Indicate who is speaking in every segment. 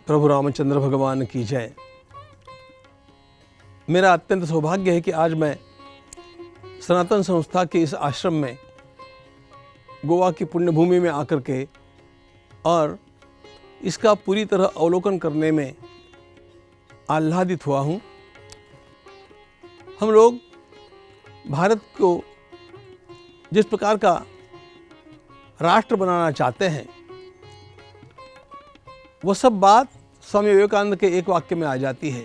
Speaker 1: प्रभु रामचंद्र भगवान की जय। मेरा अत्यंत सौभाग्य है कि आज मैं सनातन संस्था के इस आश्रम में गोवा की पुण्यभूमि में आकर के और इसका पूरी तरह अवलोकन करने में आह्लादित हुआ हूँ। हम लोग भारत को जिस प्रकार का राष्ट्र बनाना चाहते हैं, वह सब बात स्वामी विवेकानंद के एक वाक्य में आ जाती है।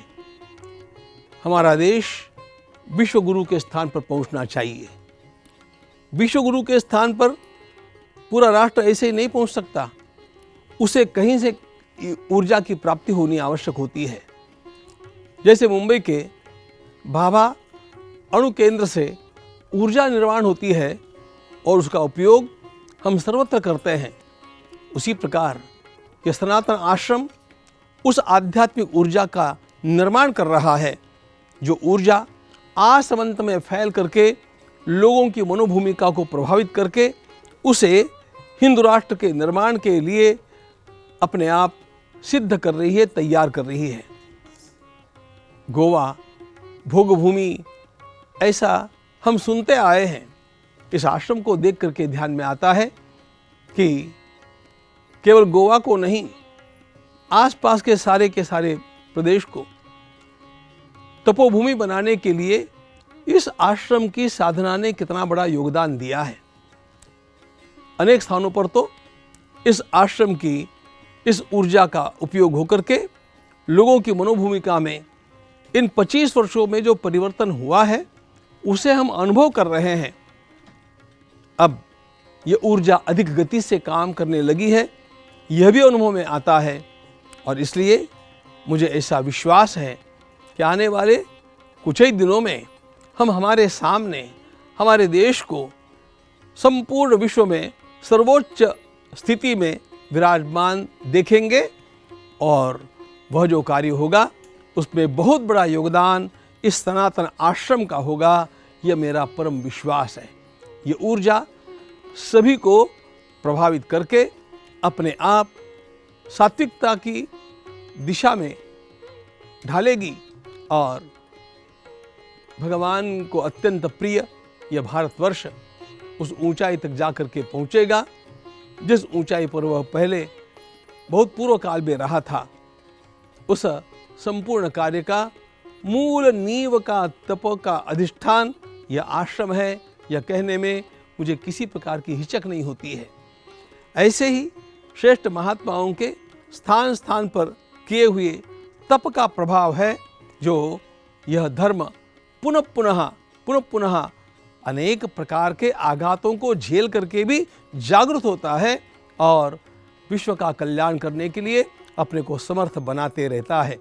Speaker 1: हमारा देश विश्व गुरु के स्थान पर पहुंचना चाहिए। विश्व गुरु के स्थान पर पूरा राष्ट्र ऐसे ही नहीं पहुंच सकता, उसे कहीं से ऊर्जा की प्राप्ति होनी आवश्यक होती है। जैसे मुंबई के भाभा अणु केंद्र से ऊर्जा निर्माण होती है और उसका उपयोग हम सर्वत्र करते हैं, उसी प्रकार यह सनातन आश्रम उस आध्यात्मिक ऊर्जा का निर्माण कर रहा है, जो ऊर्जा आसमंत में फैल करके लोगों की मनोभूमिका को प्रभावित करके उसे हिंदू राष्ट्र के निर्माण के लिए अपने आप सिद्ध कर रही है, तैयार कर रही है। गोवा भोगभूमि ऐसा हम सुनते आए हैं। इस आश्रम को देख करके ध्यान में आता है कि केवल गोवा को नहीं, आसपास के सारे प्रदेश को तपोभूमि बनाने के लिए इस आश्रम की साधना ने कितना बड़ा योगदान दिया है। अनेक स्थानों पर तो इस आश्रम की इस ऊर्जा का उपयोग होकर के लोगों की मनोभूमिका में इन 25 वर्षों में जो परिवर्तन हुआ है, उसे हम अनुभव कर रहे हैं। अब ये ऊर्जा अधिक गति से काम करने लगी है, यह भी अनुभव में आता है। और इसलिए मुझे ऐसा विश्वास है कि आने वाले कुछ ही दिनों में हम हमारे सामने हमारे देश को संपूर्ण विश्व में सर्वोच्च स्थिति में विराजमान देखेंगे और वह जो कार्य होगा उसमें बहुत बड़ा योगदान इस सनातन आश्रम का होगा, यह मेरा परम विश्वास है। ये ऊर्जा सभी को प्रभावित करके अपने आप सात्विकता की दिशा में ढालेगी और भगवान को अत्यंत प्रिय यह भारतवर्ष उस ऊंचाई तक जाकर के पहुंचेगा जिस ऊंचाई पर वह पहले बहुत पूर्व काल में रहा था। उस संपूर्ण कार्य का मूल नींव का तप का अधिष्ठान यह आश्रम है, यह कहने में मुझे किसी प्रकार की हिचक नहीं होती है। ऐसे ही श्रेष्ठ महात्माओं के स्थान स्थान पर किए हुए तप का प्रभाव है, जो यह धर्म पुनः पुनः अनेक प्रकार के आघातों को झेल करके भी जागृत होता है और विश्व का कल्याण करने के लिए अपने को समर्थ बनाते रहता है।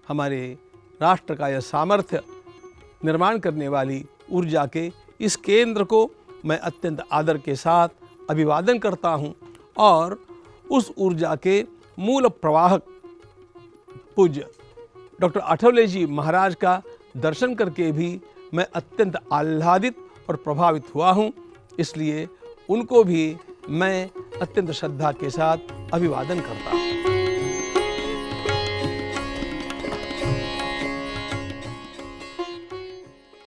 Speaker 1: हमारे राष्ट्र का यह सामर्थ्य निर्माण करने वाली ऊर्जा के इस केंद्र को मैं अत्यंत आदर के साथ अभिवादन करता हूँ और उस ऊर्जा के मूल प्रवाहक पूज्य डॉक्टर आठवले जी महाराज का दर्शन करके भी मैं अत्यंत आह्लादित और प्रभावित हुआ हूँ। इसलिए उनको भी मैं अत्यंत श्रद्धा के साथ अभिवादन करता हूँ।